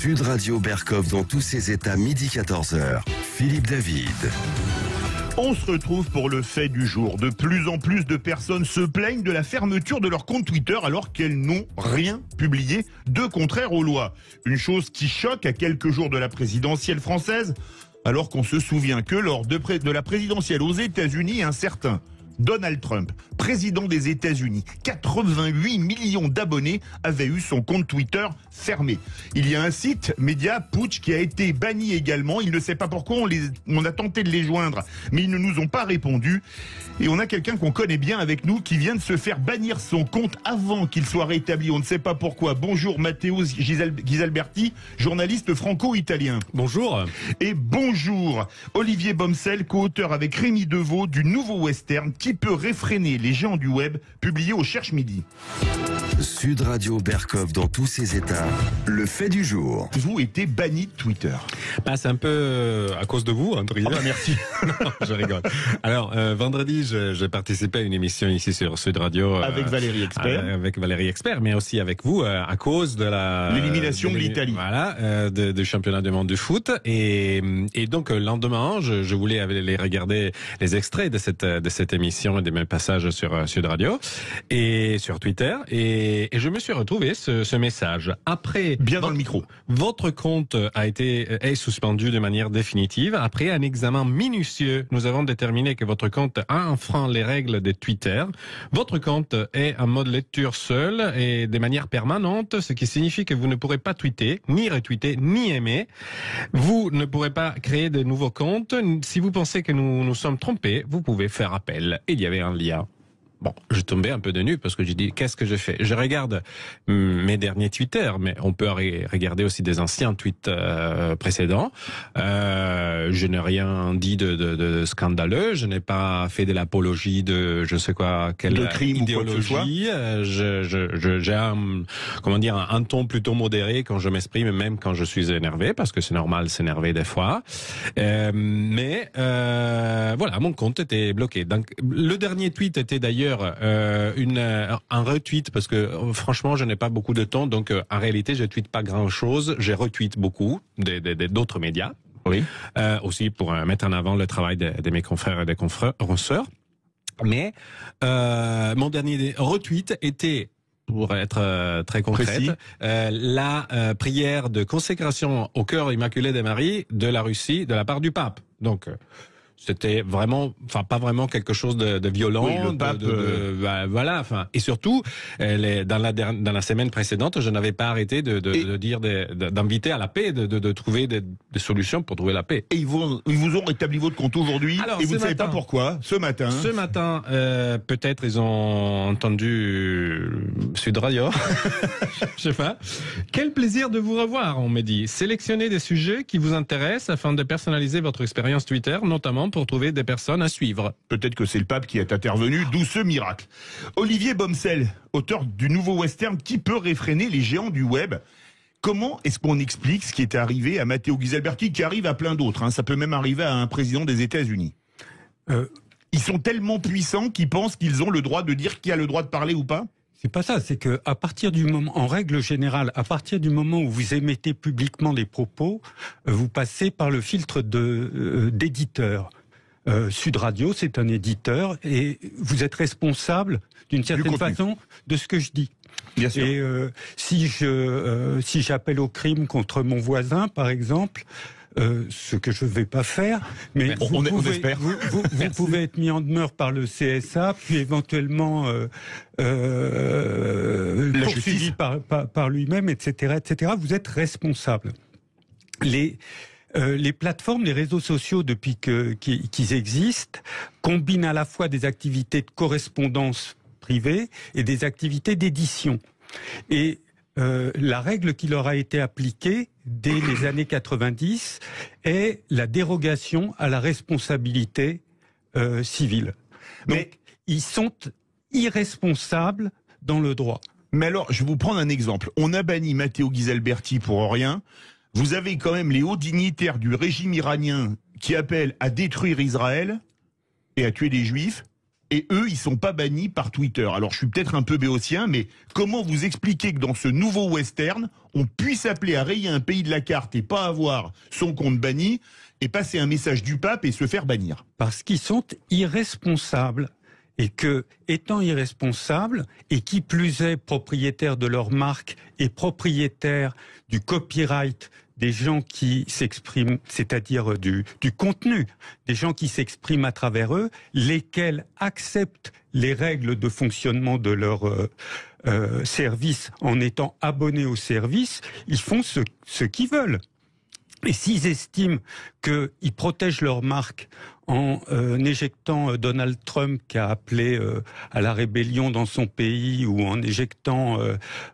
Sud Radio Berkov dans tous ses états, midi 14h. Philippe David. On se retrouve pour le fait du jour. De plus en plus de personnes se plaignent de la fermeture de leur compte Twitter alors qu'elles n'ont rien publié de contraire aux lois. Une chose qui choque à quelques jours de la présidentielle française, alors qu'on se souvient que lors de la présidentielle aux États-Unis, un certain Donald Trump, président des États-Unis, 88 millions d'abonnés, avait eu son compte Twitter fermé. Il y a un site, Média Putsch, qui a été banni également. Il ne sait pas pourquoi, on a tenté de les joindre, mais ils ne nous ont pas répondu. Et on a quelqu'un qu'on connaît bien avec nous qui vient de se faire bannir son compte avant qu'il soit rétabli. On ne sait pas pourquoi. Bonjour Matteo Ghisalberti, journaliste franco-italien. Bonjour. Et bonjour Olivier Bomsel, co-auteur avec Rémi Deveau du nouveau western Qui peut réfréner les géants du web, publié au Cherche Midi. Sud Radio Berkov dans tous ses états, le fait du jour. Vous été banni de Twitter. Bah, c'est un peu à cause de vous, entre guillemets. Ah bah merci. Non, je rigole. Alors, vendredi, j'ai participé à une émission ici sur Sud Radio. Avec Valérie Expert. Avec Valérie Expert, mais aussi avec vous, à cause de l'élimination de l'Italie. Voilà, du championnat du monde de foot. Et donc, le lendemain, je voulais aller regarder les extraits de cette émission et des mêmes passages sur Sud Radio et sur Twitter. Et je me suis retrouvé ce message. Après, bien dans le micro. Votre compte est suspendu de manière définitive. Après un examen minutieux, nous avons déterminé que votre compte a enfreint les règles de Twitter. Votre compte est en mode lecture seul et de manière permanente, ce qui signifie que vous ne pourrez pas tweeter, ni retweeter, ni aimer. Vous ne pourrez pas créer de nouveaux comptes. Si vous pensez que nous nous sommes trompés, vous pouvez faire appel. Il y avait un lien. Bon, je tombais un peu de nu parce que j'ai dit, qu'est-ce que je fais? Je regarde mes derniers Twitter, mais on peut regarder aussi des anciens tweets précédents. Je n'ai rien dit de scandaleux, je n'ai pas fait de l'apologie de je sais quoi, quelle de crime idéologie. J'ai un ton plutôt modéré quand je m'exprime, même quand je suis énervé, parce que c'est normal s'énerver des fois. Mais voilà, mon compte était bloqué. Donc, le dernier tweet était d'ailleurs un retweet, parce que franchement je n'ai pas beaucoup de temps, donc en réalité je tweete pas grand chose, je retweet beaucoup d'autres médias, oui, aussi pour mettre en avant le travail de mes confrères et des consoeurs. Mais mon dernier retweet était, pour être très concrète, la prière de consécration au cœur immaculé de Marie de la Russie de la part du pape. Donc c'était vraiment, pas vraiment quelque chose de violent. Oui, le pape, voilà, et surtout, dans la semaine précédente, je n'avais pas arrêté d'inviter à la paix, de trouver des solutions pour trouver la paix. Et ils vous ont rétabli votre compte aujourd'hui, et vous ne savez pas pourquoi, ce matin. Ce matin, peut-être ils ont entendu Sud Radio. Je sais pas. Quel plaisir de vous revoir, on me dit. Sélectionnez des sujets qui vous intéressent afin de personnaliser votre expérience Twitter, notamment pour trouver des personnes à suivre. Peut-être que c'est le pape qui est intervenu, d'où ce miracle. Olivier Bomsel, auteur du nouveau western Qui peut réfréner les géants du web. Comment est-ce qu'on explique ce qui est arrivé à Matteo Ghisalberti, qui arrive à plein d'autres, ça peut même arriver à un président des États-Unis. Ils sont tellement puissants qu'ils pensent qu'ils ont le droit de dire qui a le droit de parler ou pas? C'est pas ça, c'est que à partir du moment, en règle générale, à partir du moment où vous émettez publiquement des propos, vous passez par le filtre d'éditeur. Sud Radio, c'est un éditeur et vous êtes responsable d'une certaine façon de ce que je dis. Bien sûr. Et si j'appelle au crime contre mon voisin, par exemple, ce que je ne vais pas faire, mais on espère. Vous pouvez être mis en demeure par le CSA, puis éventuellement poursuivi par lui-même, etc., etc. Vous êtes responsable. Les plateformes, les réseaux sociaux, depuis qu'ils existent, combinent à la fois des activités de correspondance privée et des activités d'édition. Et la règle qui leur a été appliquée dès les années 90 est la dérogation à la responsabilité civile. Donc, ils sont irresponsables dans le droit. Mais alors, je vais vous prendre un exemple. On a banni Matteo Ghisalberti pour rien. Vous avez quand même les hauts dignitaires du régime iranien qui appellent à détruire Israël et à tuer des juifs. et eux, ils sont pas bannis par Twitter. Alors, je suis peut-être un peu béotien, mais comment vous expliquer que dans ce nouveau western, on puisse appeler à rayer un pays de la carte et pas avoir son compte banni et passer un message du pape et se faire bannir? Parce qu'ils sont irresponsables. Et que, étant irresponsables, et qui plus est propriétaires de leur marque et propriétaires du copyright des gens qui s'expriment, c'est-à-dire du contenu, des gens qui s'expriment à travers eux, lesquels acceptent les règles de fonctionnement de leur service en étant abonnés au service, ils font ce qu'ils veulent. Et s'ils estiment qu'ils protègent leur marque en éjectant Donald Trump qui a appelé à la rébellion dans son pays, ou en éjectant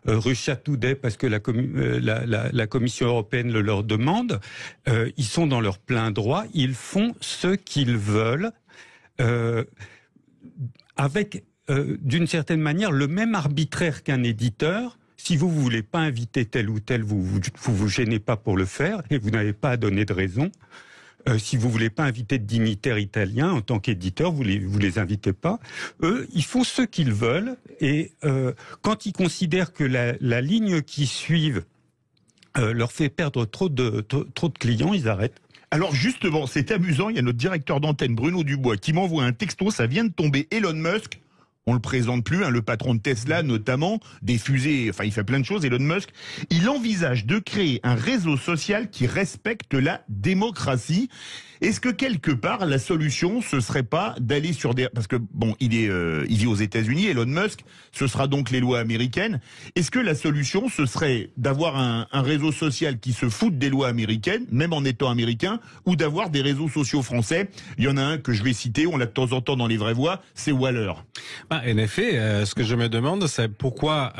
Russia Today parce que la Commission européenne le leur demande, ils sont dans leur plein droit, ils font ce qu'ils veulent avec, d'une certaine manière, le même arbitraire qu'un éditeur. Si vous voulez pas inviter tel ou tel, vous gênez pas pour le faire et vous n'avez pas à donner de raison. Si vous voulez pas inviter de dignitaires italiens en tant qu'éditeur, vous les invitez pas. Eux, ils font ce qu'ils veulent et quand ils considèrent que la ligne qu'ils suivent leur fait perdre trop de clients, ils arrêtent. Alors justement, c'est amusant, il y a notre directeur d'antenne Bruno Dubois qui m'envoie un texto, ça vient de tomber, Elon Musk. On le présente plus, le patron de Tesla notamment, des fusées, enfin il fait plein de choses, Elon Musk. Il envisage de créer un réseau social qui respecte la démocratie. Est-ce que quelque part la solution ce serait pas d'aller sur des... Parce que bon, il vit aux États-Unis, Elon Musk, ce sera donc les lois américaines. Est-ce que la solution ce serait d'avoir un réseau social qui se foute des lois américaines, même en étant américain, ou d'avoir des réseaux sociaux français? Il y en a un que je vais citer, on l'a de temps en temps dans les vraies voix, c'est Waller. En effet, ce que je me demande, c'est pourquoi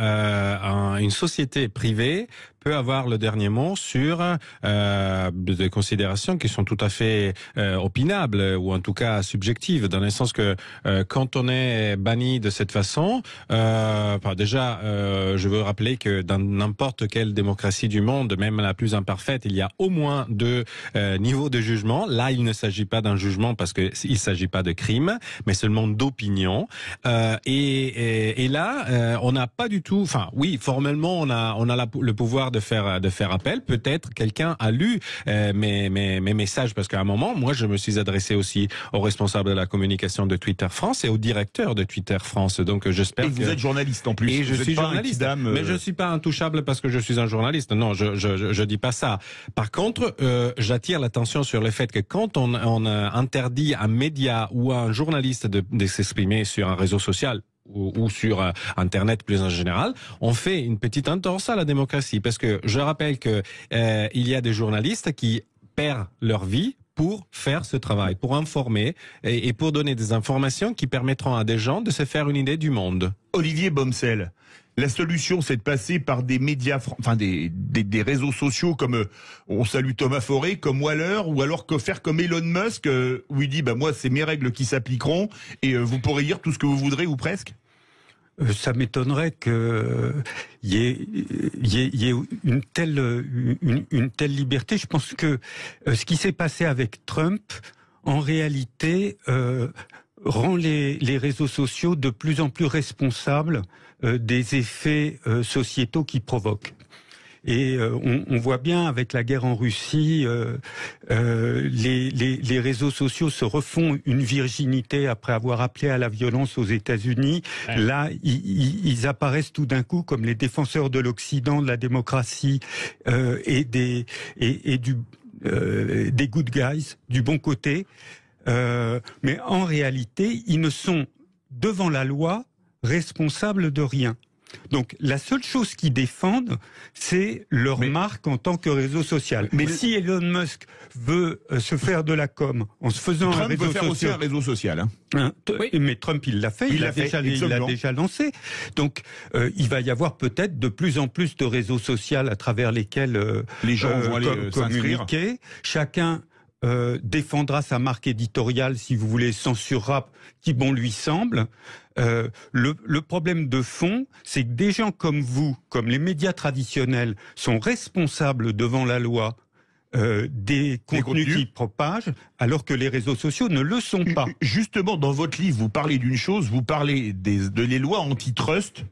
une société privée peut avoir le dernier mot sur des considérations qui sont tout à fait opinables ou en tout cas subjectives, dans le sens que quand on est banni de cette façon, déjà, je veux rappeler que dans n'importe quelle démocratie du monde, même la plus imparfaite, il y a au moins 2 niveaux de jugement. Là, il ne s'agit pas d'un jugement parce que il s'agit pas de crime, mais seulement d'opinion. Et là, on n'a pas du tout. Enfin, oui, formellement, on a le pouvoir de faire appel. Peut-être quelqu'un a lu mes messages, parce qu'à un moment, moi, je me suis adressé aussi aux responsables de la communication de Twitter France et au directeur de Twitter France. Donc, j'espère. Et vous êtes journaliste en plus. Et je suis journaliste, mais je suis pas intouchable parce que je suis un journaliste. Non, je dis pas ça. Par contre, j'attire l'attention sur le fait que quand on interdit à un média ou à un journaliste de s'exprimer sur un réseau social ou sur Internet plus en général, on fait une petite entorse à la démocratie. Parce que je rappelle que il y a des journalistes qui perdent leur vie pour faire ce travail, pour informer et pour donner des informations qui permettront à des gens de se faire une idée du monde. Olivier Bomsel, la solution, c'est de passer par des médias, enfin des réseaux sociaux comme on salue Thomas Forêt, comme Waller, ou alors que faire comme Elon Musk, où il dit moi c'est mes règles qui s'appliqueront et vous pourrez dire tout ce que vous voudrez ou presque. Ça m'étonnerait qu'il y ait une telle liberté. Je pense que ce qui s'est passé avec Trump, en réalité, rend les réseaux sociaux de plus en plus responsables des effets sociétaux qu'ils provoquent. Et on voit bien avec la guerre en Russie, les réseaux sociaux se refont une virginité après avoir appelé à la violence aux États-Unis. Ouais. Là, ils apparaissent tout d'un coup comme les défenseurs de l'Occident, de la démocratie et des good guys, du bon côté. Mais en réalité, ils ne sont devant la loi responsables de rien. Donc la seule chose qu'ils défendent, c'est leur marque en tant que réseau social. Mais si Elon Musk veut se faire de la com en se faisant Trump un réseau veut faire social, aussi un réseau social. Oui. Mais Trump il l'a fait, il l'a déjà lancé. Donc il va y avoir peut-être de plus en plus de réseaux sociaux à travers lesquels les gens vont aller communiquer. Chacun défendra sa marque éditoriale, si vous voulez, censurera qui bon lui semble. Le problème de fond, c'est que des gens comme vous, comme les médias traditionnels, sont responsables devant la loi des contenus qui propagent, alors que les réseaux sociaux ne le sont pas. Justement, dans votre livre, vous parlez d'une chose, vous parlez de les lois antitrust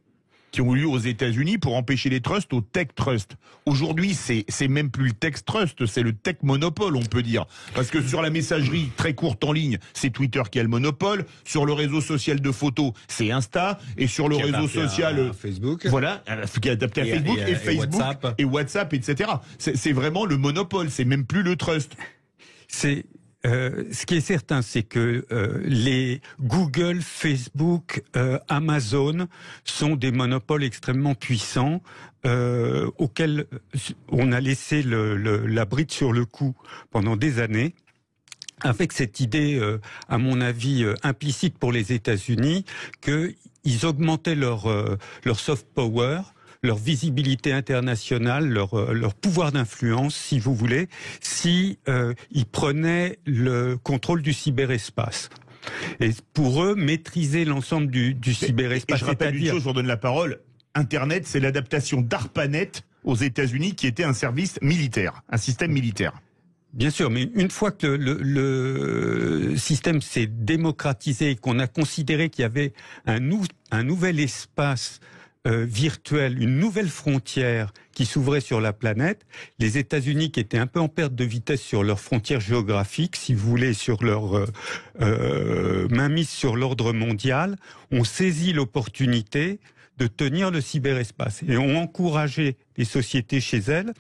qui ont eu lieu aux États-Unis pour empêcher les trusts au tech trust. Aujourd'hui, c'est même plus le tech trust, c'est le tech monopole, on peut dire. Parce que sur la messagerie très courte en ligne, c'est Twitter qui a le monopole. Sur le réseau social de photos, c'est Insta. Et sur le réseau social Facebook, voilà, qui est adapté à Facebook et Facebook WhatsApp. et WhatsApp, etc. C'est vraiment le monopole, c'est même plus le trust. Ce qui est certain, c'est que les Google, Facebook, Amazon sont des monopoles extrêmement puissants auxquels on a laissé la bride sur le cou pendant des années, avec cette idée, à mon avis, implicite pour les États-Unis, qu'ils augmentaient leur soft power, leur visibilité internationale, leur pouvoir d'influence, si vous voulez, si ils prenaient le contrôle du cyberespace. Et pour eux, maîtriser l'ensemble du cyberespace. Et je rappelle une chose, je vous donne la parole. Internet, c'est l'adaptation d'ARPANET aux États-Unis, qui était un service militaire, un système militaire. Bien sûr, mais une fois que le système s'est démocratisé et qu'on a considéré qu'il y avait un nouvel espace virtuelle, une nouvelle frontière qui s'ouvrait sur la planète. Les États-Unis, qui étaient un peu en perte de vitesse sur leurs frontières géographiques, si vous voulez, sur leur mainmise sur l'ordre mondial, ont saisi l'opportunité de tenir le cyberespace et ont encouragé les sociétés chez elles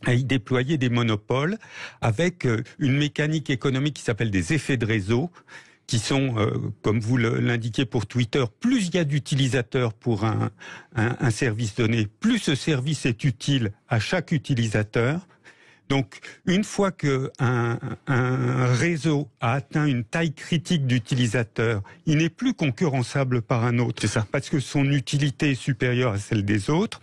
à y déployer des monopoles avec une mécanique économique qui s'appelle des effets de réseau, qui sont, comme vous l'indiquez pour Twitter, plus il y a d'utilisateurs pour un service donné, plus ce service est utile à chaque utilisateur. Donc, une fois qu'un réseau a atteint une taille critique d'utilisateurs, il n'est plus concurrençable par un autre, parce que son utilité est supérieure à celle des autres.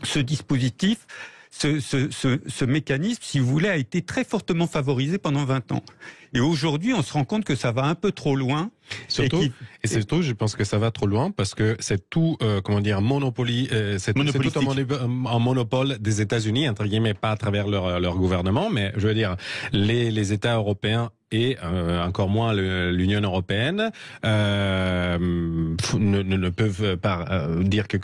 Ce dispositif, ce mécanisme, si vous voulez, a été très fortement favorisé pendant 20 ans. Et aujourd'hui, on se rend compte que ça va un peu trop loin. Surtout, je pense que ça va trop loin parce que c'est tout, c'est tout un monopole des États-Unis, entre guillemets, pas à travers leur gouvernement, mais je veux dire, les États européens et encore moins l'Union européenne ne peuvent pas dire que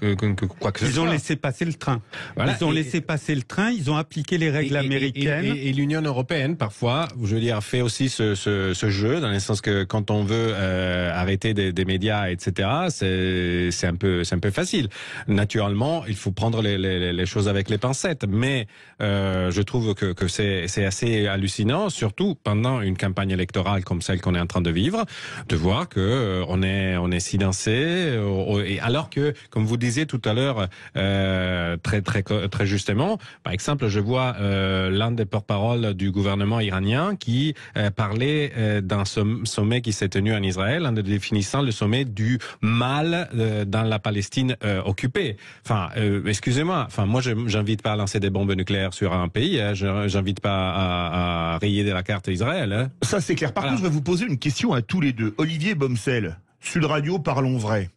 quoi que ce soit. Ils ont laissé passer le train. Voilà. Ils ont laissé passer le train, ils ont appliqué les règles américaines. Et l'Union européenne, parfois, je veux dire, fait aussi ce jeu, dans le sens que quand on veut arrêter des médias, etc., c'est un peu facile. Naturellement, il faut prendre les choses avec les pincettes, mais je trouve que c'est assez hallucinant, surtout pendant une campagne électorale comme celle qu'on est en train de vivre, de voir que on est silencé, et alors que, comme vous disiez tout à l'heure, très justement, par exemple, je vois l'un des porte-parole du gouvernement iranien qui parlait d'un sommet qui s'est tenu en Israël, en définissant le sommet du mal dans la Palestine occupée. Enfin, excusez-moi, moi j'invite pas à lancer des bombes nucléaires sur un pays, hein, j'invite pas à rayer de la carte Israël. Hein. Ça c'est clair. Par contre, je vais vous poser une question à tous les deux. Olivier Bomsel, Sud Radio, parlons vrai.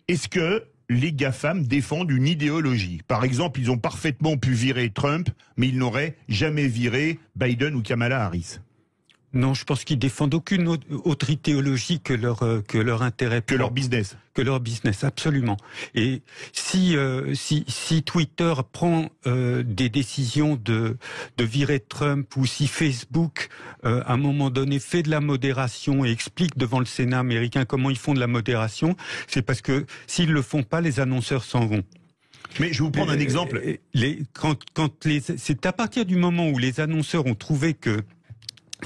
Est-ce que les GAFAM défendent une idéologie? Par exemple, ils ont parfaitement pu virer Trump, mais ils n'auraient jamais viré Biden ou Kamala Harris. Non, je pense qu'ils défendent aucune autre idéologie que leur intérêt. Que leur business. Que leur business, absolument. Et si Twitter prend des décisions de virer Trump, ou si Facebook, à un moment donné, fait de la modération et explique devant le Sénat américain comment ils font de la modération, c'est parce que s'ils le font pas, les annonceurs s'en vont. Mais je vais vous prendre un exemple. C'est à partir du moment où les annonceurs ont trouvé que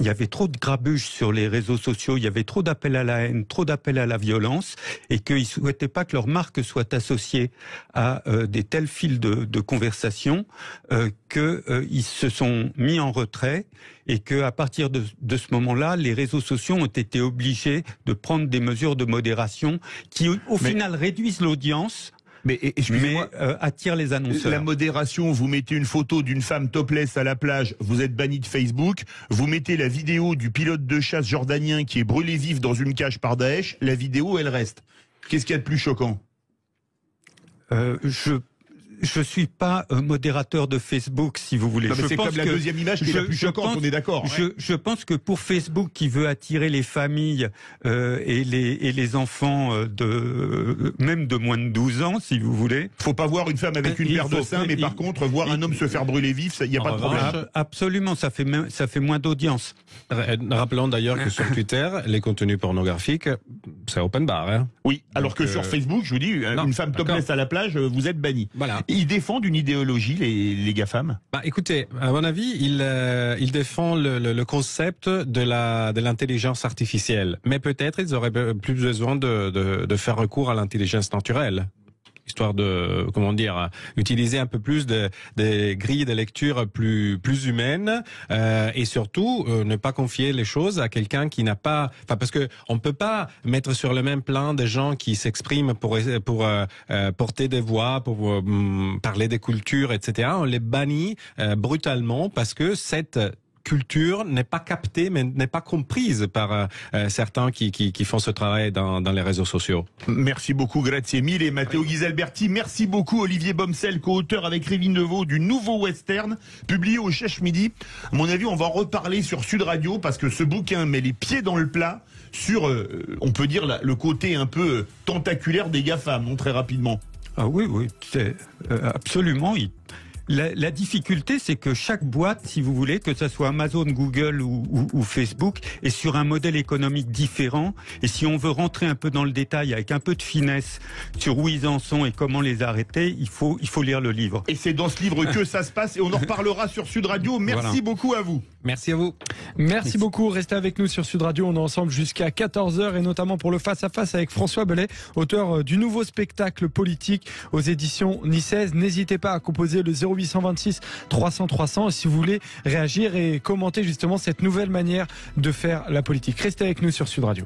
il y avait trop de grabuge sur les réseaux sociaux, il y avait trop d'appels à la haine, trop d'appels à la violence, et qu'ils ne souhaitaient pas que leur marque soit associée à des tels fils de conversation, qu'ils se sont mis en retrait, et qu'à partir de ce moment-là, les réseaux sociaux ont été obligés de prendre des mesures de modération qui, au final, réduisent l'audience, mais attire les annonceurs. La modération, vous mettez une photo d'une femme topless à la plage, vous êtes banni de Facebook. Vous mettez la vidéo du pilote de chasse jordanien qui est brûlé vif dans une cage par Daesh, la vidéo, elle reste. Qu'est-ce qu'il y a de plus choquant? je suis pas un modérateur de Facebook, si vous voulez. Non, mais c'est comme la deuxième image qui est la plus choquante, on est d'accord. Je pense que pour Facebook, qui veut attirer les familles et les enfants même de moins de 12 ans, si vous voulez. Faut pas voir une femme avec une paire de seins, mais par contre, voir un homme se faire brûler vif, il n'y a pas de problème. Absolument, ça fait moins d'audience. Rappelons d'ailleurs que sur Twitter, les contenus pornographiques, c'est open bar. Hein. Oui, alors que sur Facebook, je vous dis, une femme topless à la plage, vous êtes banni. Voilà. Ils défendent une idéologie, les GAFAM? Écoutez, à mon avis, ils défendent le concept de l'intelligence artificielle. Mais peut-être ils auraient plus besoin de faire recours à l'intelligence naturelle. Histoire de, utiliser un peu plus des grilles de lecture plus humaines et surtout ne pas confier les choses à quelqu'un qui n'a pas, parce que on peut pas mettre sur le même plan des gens qui s'expriment pour porter des voix, pour parler des cultures, etc. On les bannit brutalement parce que cette culture n'est pas captée, mais n'est pas comprise par certains qui font ce travail dans les réseaux sociaux. Merci beaucoup, grazie mille, et Matteo Ghisalberti. Merci beaucoup, Olivier Bomsel, co-auteur avec Révin Deveau du nouveau western, publié au Cherche Midi. À mon avis, on va en reparler sur Sud Radio, parce que ce bouquin met les pieds dans le plat sur, on peut dire, le côté un peu tentaculaire des GAFAM, non, très rapidement. Ah oui, c'est absolument. La difficulté, c'est que chaque boîte, si vous voulez, que ce soit Amazon, Google ou Facebook, est sur un modèle économique différent. Et si on veut rentrer un peu dans le détail avec un peu de finesse sur où ils en sont et comment les arrêter, il faut lire le livre. Et c'est dans ce livre que ça se passe, et on en reparlera sur Sud Radio. Merci beaucoup à vous. Merci à vous. Merci beaucoup. Restez avec nous sur Sud Radio. On est ensemble jusqu'à 14h et notamment pour le face-à-face avec François Bellet, auteur du nouveau spectacle politique aux éditions Nicèze. N'hésitez pas à composer le 0826 300 300 si vous voulez réagir et commenter justement cette nouvelle manière de faire la politique. Restez avec nous sur Sud Radio.